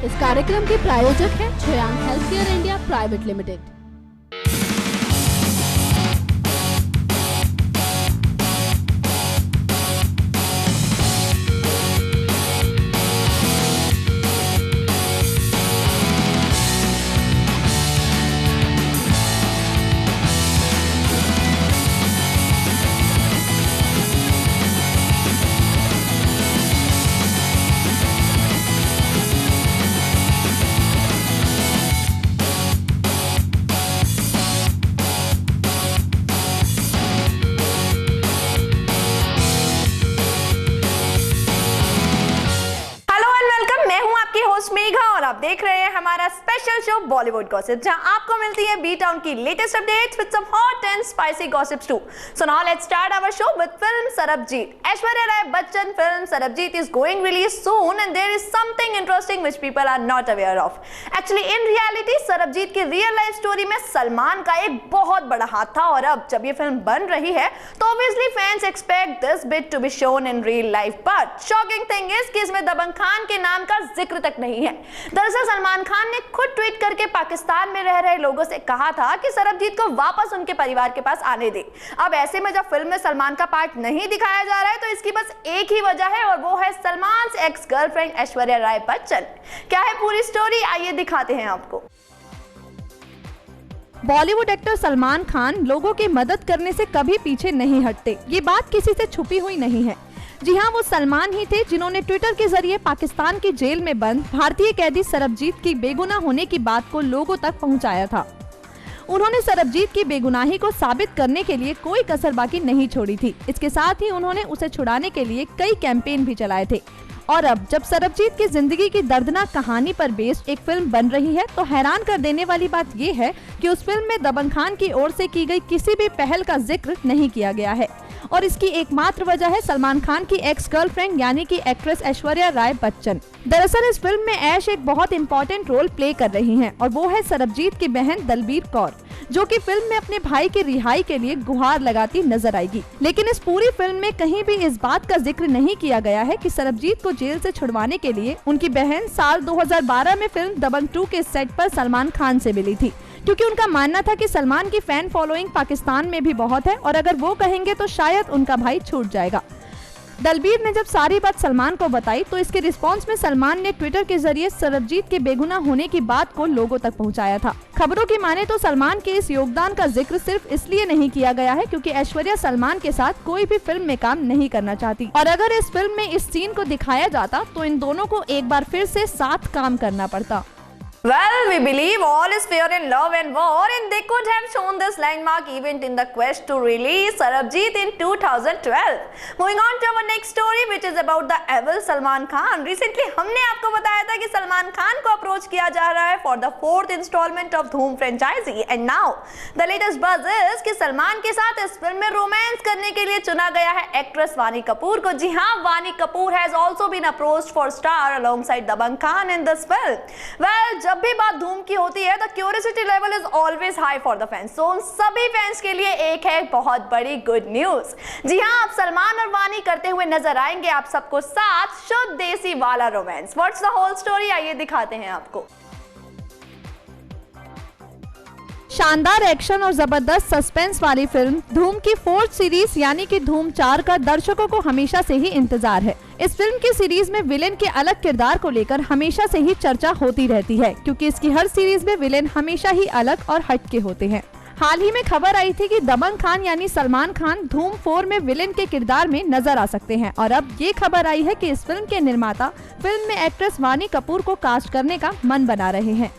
इस कार्यक्रम के प्रायोजक हैं छयांग healthcare India private limited. Megha और आप देख रहे हैं हमारा स्पेशल शो बॉलीवुड गॉसिप, जहां आपको मिलती है बी टाउन की latest updates with some hot and spicy gossips too. So now let's start our show with film Sarbjit. Aishwarya Rai Bachchan film Sarbjit is going release soon and there is something interesting which people are not aware of. Actually in reality Sarabjit की real life story में सलमान का एक बहुत बड़ा हाथ था और अब जब ये फिल्म बन रही है तो obviously fans expect this bit to be shown in real life. But shocking thing is कि इसमें दबंग खान के नाम का जिक्र तक नहीं है। दरअसल सलमान खान ने खुद ट्वीट करके पाकिस्तान में रह रहे लोगों से कहा था कि सरबजीत को वापस उनके परिवार के पास आने दे। अब ऐसे में जब फिल्म में सलमान का पार्ट नहीं दिखाया जा रहा है तो इसकी बस एक ही वजह है और वो है सलमान एक्स गर्लफ्रेंड ऐश्वर्या राय बच्चन। क्या है पूरी स्टोरी, आइए दिखाते हैं आपको। बॉलीवुड एक्टर सलमान खान लोगों की मदद करने से कभी पीछे नहीं हटते। ये बात किसी से छुपी हुई नहीं है। जी हाँ, वो सलमान ही थे जिन्होंने ट्विटर के जरिए पाकिस्तान की जेल में बंद भारतीय कैदी सरबजीत की बेगुनाह होने की बात को लोगों तक पहुंचाया था। उन्होंने सरबजीत की बेगुनाही को साबित करने के लिए कोई कसर बाकी नहीं छोड़ी थी। इसके साथ ही उन्होंने उसे छुड़ाने के लिए कई कैंपेन भी चलाए थे। और अब जब सरबजीत की जिंदगी की दर्दनाक कहानी पर बेस्ड एक फिल्म बन रही है तो हैरान कर देने वाली बात ये है कि उस फिल्म में दबंग खान की ओर से की गई किसी भी पहल का जिक्र नहीं किया गया है और इसकी एकमात्र वजह है सलमान खान की एक्स गर्लफ्रेंड यानी कि एक्ट्रेस ऐश्वर्या राय बच्चन। दरअसल इस फिल्म में ऐश एक बहुत इंपॉर्टेंट रोल प्ले कर रही हैं और वो है सरबजीत की बहन दलबीर कौर, जो कि फिल्म में अपने भाई की रिहाई के लिए गुहार लगाती नजर आएगी। लेकिन इस पूरी फिल्म में कहीं भी इस बात का जिक्र नहीं किया गया है कि सरबजीत को जेल से छुड़वाने के लिए उनकी बहन साल 2012 में फिल्म दबंग 2 के सेट पर सलमान खान से मिली थी, क्योंकि उनका मानना था कि सलमान की फैन फॉलोइंग पाकिस्तान में भी बहुत है और अगर वो कहेंगे तो शायद उनका भाई छूट जाएगा। दलबीर ने जब सारी बात सलमान को बताई तो इसके रिस्पांस में सलमान ने ट्विटर के जरिए सरबजीत के बेगुनाह होने की बात को लोगों तक पहुंचाया था। खबरों की माने तो सलमान के इस योगदान का जिक्र सिर्फ इसलिए नहीं किया गया है क्योंकि ऐश्वर्या सलमान के साथ कोई भी फिल्म में काम नहीं करना चाहती और अगर इस फिल्म में इस सीन को दिखाया जाता तो इन दोनों को एक बार फिर से साथ काम करना पड़ता। Well, we believe all is fair in love and war and they could have shown this landmark event in the quest to release Sarabjit in 2012. Moving on to our next story which is about the evil Salman Khan. Recently हमने आपको बताया था कि सलमान खान को approach किया जा रहा है for the 4th installment of Dhoom franchise and now the latest buzz is कि सलमान के साथ इस फिल्म में रोमांस करने के लिए चुना गया है एक्ट्रेस वानी कपूर को। जी हाँ, वानी Kapoor has also been approached for star alongside Dabangg Khan in this film. Well, जब भी बात धूम की होती है तो curiosity level is always high for the fans. So उन सभी फैंस के लिए एक है बहुत बड़ी गुड न्यूज। जी हाँ, आप सलमान और वानी करते हुए नजर आएंगे आप सबको साथ शुद्ध देसी वाला romance. What's the whole story, आइए दिखाते हैं आपको। शानदार एक्शन और जबरदस्त सस्पेंस वाली फिल्म धूम की 4th सीरीज यानी कि धूम 4 का दर्शकों को हमेशा से ही इंतजार है। इस फिल्म की सीरीज में विलेन के अलग किरदार को लेकर हमेशा से ही चर्चा होती रहती है क्योंकि इसकी हर सीरीज में विलेन हमेशा ही अलग और हटके होते हैं। हाल ही में खबर आई थी कि दबंग खान यानी सलमान खान धूम 4 में विलेन के किरदार में नजर आ सकते हैं और अब ये खबर आई है कि इस फिल्म के निर्माता फिल्म में एक्ट्रेस वानी कपूर को कास्ट करने का मन बना रहे हैं।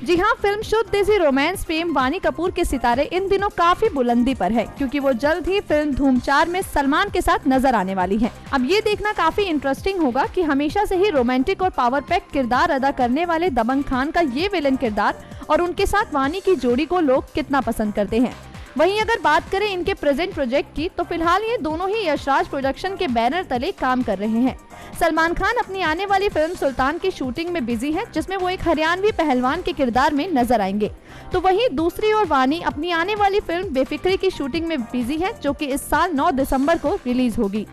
जी हाँ, फिल्म शुद्ध देसी रोमांस फेम वानी कपूर के सितारे इन दिनों काफी बुलंदी पर है क्योंकि वो जल्द ही फिल्म धूम 4 में सलमान के साथ नजर आने वाली हैं। अब ये देखना काफी इंटरेस्टिंग होगा कि हमेशा से ही रोमांटिक और पावर पैक किरदार अदा करने वाले दबंग खान का ये विलन किरदार और उनके साथ वानी की जोड़ी को लोग कितना पसंद करते हैं। वहीं अगर बात करें इनके प्रेजेंट प्रोजेक्ट की तो फिलहाल ये दोनों ही यशराज प्रोडक्शन के बैनर तले काम कर रहे हैं। सलमान खान अपनी आने वाली फिल्म सुल्तान की शूटिंग में बिजी है जिसमें वो एक हरियाणवी पहलवान के किरदार में नजर आएंगे, तो वहीं दूसरी ओर वानी अपनी आने वाली फिल्म बेफिक्री की शूटिंग में बिजी है जो कि इस साल 9 दिसंबर को रिलीज होगी।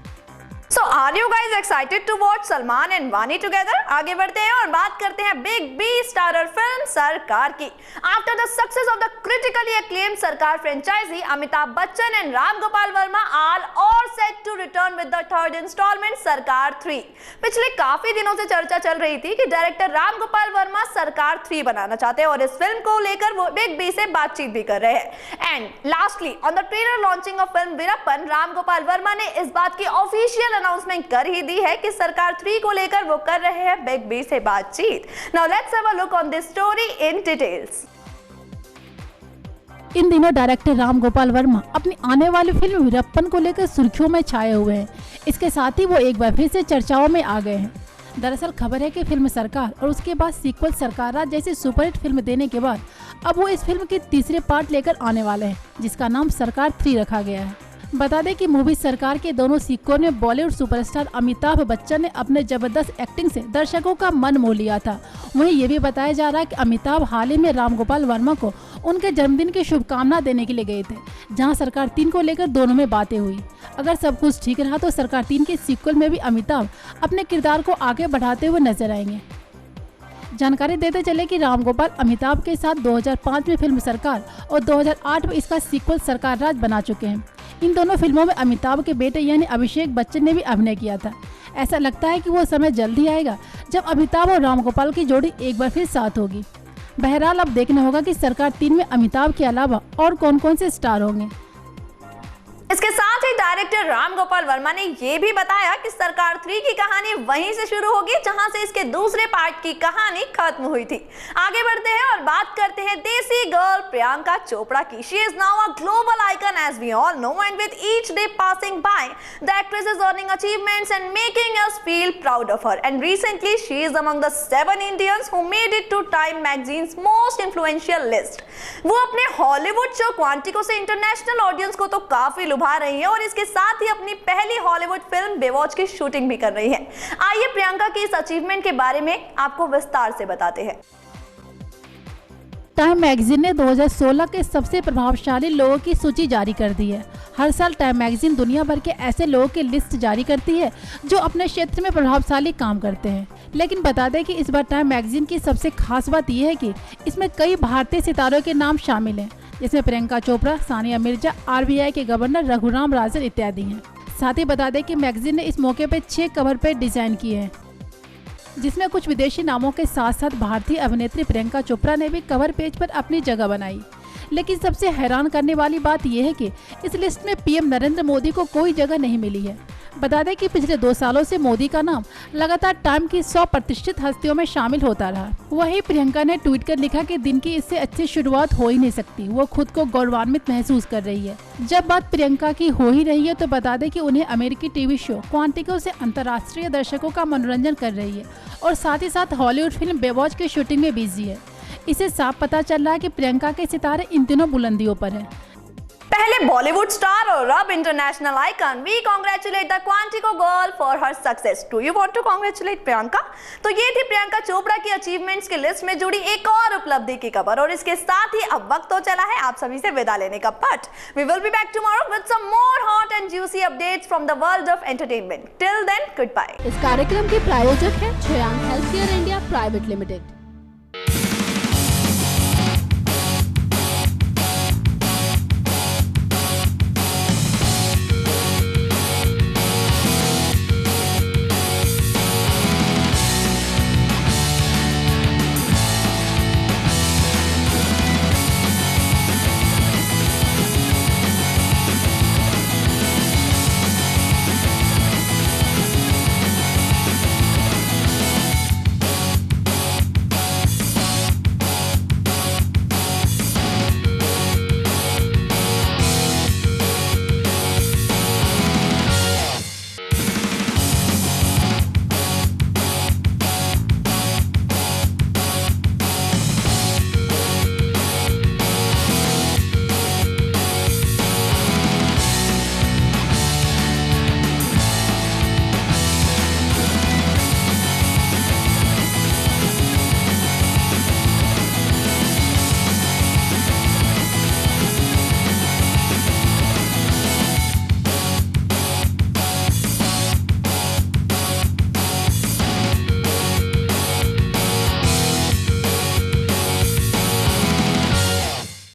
So are you guys excited to watch Salman and Vani together? आगे बढ़ते हैं और बात करते हैं बिग बी स्टारर फिल्म सरकार की। After the success of the critically acclaimed सरकार franchise, Amitabh Bachchan and Ram Gopal Verma are all set to return with the third installment सरकार 3। पिछले काफी दिनों से चर्चा चल रही थी कि डायरेक्टर राम गोपाल वर्मा सरकार 3 बनाना चाहते हैं और इस फिल्म को लेकर वो बिग बी से बातचीत भी कर रहे हैं। And lastly on the trailer launching of film Veerappan, Ram Gopal Verma ने इस बात की ऑफिशियल अनाउंसमेंट कर ही दी है कि सरकार 3 को लेकर वो कर रहे हैं बिग बी से बातचीत। Now let's have a look on this story in details. इन दिनों डायरेक्टर राम गोपाल वर्मा अपनी आने वाली फिल्म वीरप्पन को लेकर सुर्खियों में छाए हुए हैं। इसके साथ ही वो एक बार फिर से चर्चाओं में आ गए हैं। दरअसल खबर है कि फिल्म सरकार और उसके बाद सीक्वल सरकार राज जैसी सुपरहिट फिल्म देने के बाद अब वो इस फिल्म के तीसरे पार्ट लेकर आने वाले हैं, जिसका नाम सरकार 3 रखा गया है। बता दें कि मूवी सरकार के दोनों सीक्वल में बॉलीवुड सुपरस्टार अमिताभ बच्चन ने अपने जबरदस्त एक्टिंग से दर्शकों का मन मोह लिया था। वहीं ये भी बताया जा रहा है कि अमिताभ हाल ही में राम गोपाल वर्मा को उनके जन्मदिन की शुभकामना देने के लिए गए थे, जहां सरकार 3 को लेकर दोनों में बातें हुई। अगर सब कुछ ठीक रहा तो सरकार 3 के सीक्वल में भी अमिताभ अपने किरदार को आगे बढ़ाते हुए नजर आएंगे। जानकारी देते चले कि राम गोपाल अमिताभ के साथ 2005 में फिल्म सरकार और 2008 में इसका सीक्वल सरकार राज बना चुके हैं। इन दोनों फिल्मों में अमिताभ के बेटे यानी अभिषेक बच्चन ने भी अभिनय किया था। ऐसा लगता है कि वो समय जल्द ही आएगा जब अमिताभ और राम गोपाल की जोड़ी एक बार फिर साथ होगी। बहरहाल अब देखना होगा कि सरकार 3 में अमिताभ के अलावा और कौन कौन से स्टार होंगे। इसके साथ ही डायरेक्टर राम गोपाल वर्मा ने यह भी बताया कि सरकार 3 की कहानी वहीं से शुरू होगी जहां से इसके दूसरे पार्ट की कहानी खत्म हुई थी। आगे बढ़ते हैं और बात करते हैं देसी गर्ल प्रियंका चोपड़ा की। She is now a global icon as we all know, and with each day passing by the actress is earning achievements and making us feel proud of her. And recently she is among the 7 Indians who made it to Time magazine's most influential list. वो अपने Hollywood show Quantico से international audience को तो काफी लुभा रही है और इसके साथ ही अपनी पहली हॉलीवुड फिल्म बेवॉच की शूटिंग भी कर रही है। आइए प्रियंका की इस अचीवमेंट के बारे में आपको विस्तार से बताते हैं। टाइम मैगजीन ने 2016 के सबसे प्रभावशाली लोगों की सूची जारी कर दी है। हर साल टाइम मैगजीन दुनिया भर के ऐसे लोगों की लिस्ट जारी करती है जो अपने क्षेत्र में प्रभावशाली काम करते हैं। लेकिन बता दें कि इस बार टाइम मैगजीन की सबसे खास बात यह है कि इसमें कई भारतीय सितारों के नाम शामिल हैं, जिसमें प्रियंका चोपड़ा, सानिया मिर्जा, RBI के गवर्नर रघुराम राजन इत्यादि हैं। साथ ही बता दें कि मैगजीन ने इस मौके पर 6 कवर पेज डिजाइन किए हैं, जिसमें कुछ विदेशी नामों के साथ साथ भारतीय अभिनेत्री प्रियंका चोपड़ा ने भी कवर पेज पर अपनी जगह बनाई। लेकिन सबसे हैरान करने वाली बात यह है कि इस लिस्ट में PM नरेंद्र मोदी को कोई जगह नहीं मिली है। बता दें कि पिछले 2 सालों से मोदी का नाम लगातार टाइम की 100 प्रतिष्ठित हस्तियों में शामिल होता रहा। वहीं प्रियंका ने ट्वीट कर लिखा कि दिन की इससे अच्छी शुरुआत हो ही नहीं सकती। वो खुद को गौरवान्वित महसूस कर रही है। जब बात प्रियंका की हो ही रही है तो बता दें कि उन्हें अमेरिकी टीवी शो क्वांटिको से अंतर्राष्ट्रीय दर्शकों का मनोरंजन कर रही है और साथ ही साथ हॉलीवुड फिल्म बेवॉच की शूटिंग में बिजी है। इसे साफ पता चल रहा है कि प्रियंका के सितारे इन दिनों बुलंदियों पर हैं। पहले बॉलीवुड स्टार और अब international icon, we congratulate the Quantico girl for her success. Do you want to congratulate Priyanka? तो ये थी प्रियंका चोपड़ा की अचीवमेंट्स की लिस्ट में जुड़ी एक और उपलब्धि की खबर और इसके साथ ही अब वक्त तो चला है आप सभी से विदा लेने का। But we will be back tomorrow with some more hot and juicy updates from the world of entertainment. Till then, good bye. इस कार्यक्रम के प्रायोजक है Shreyank health care India private limited.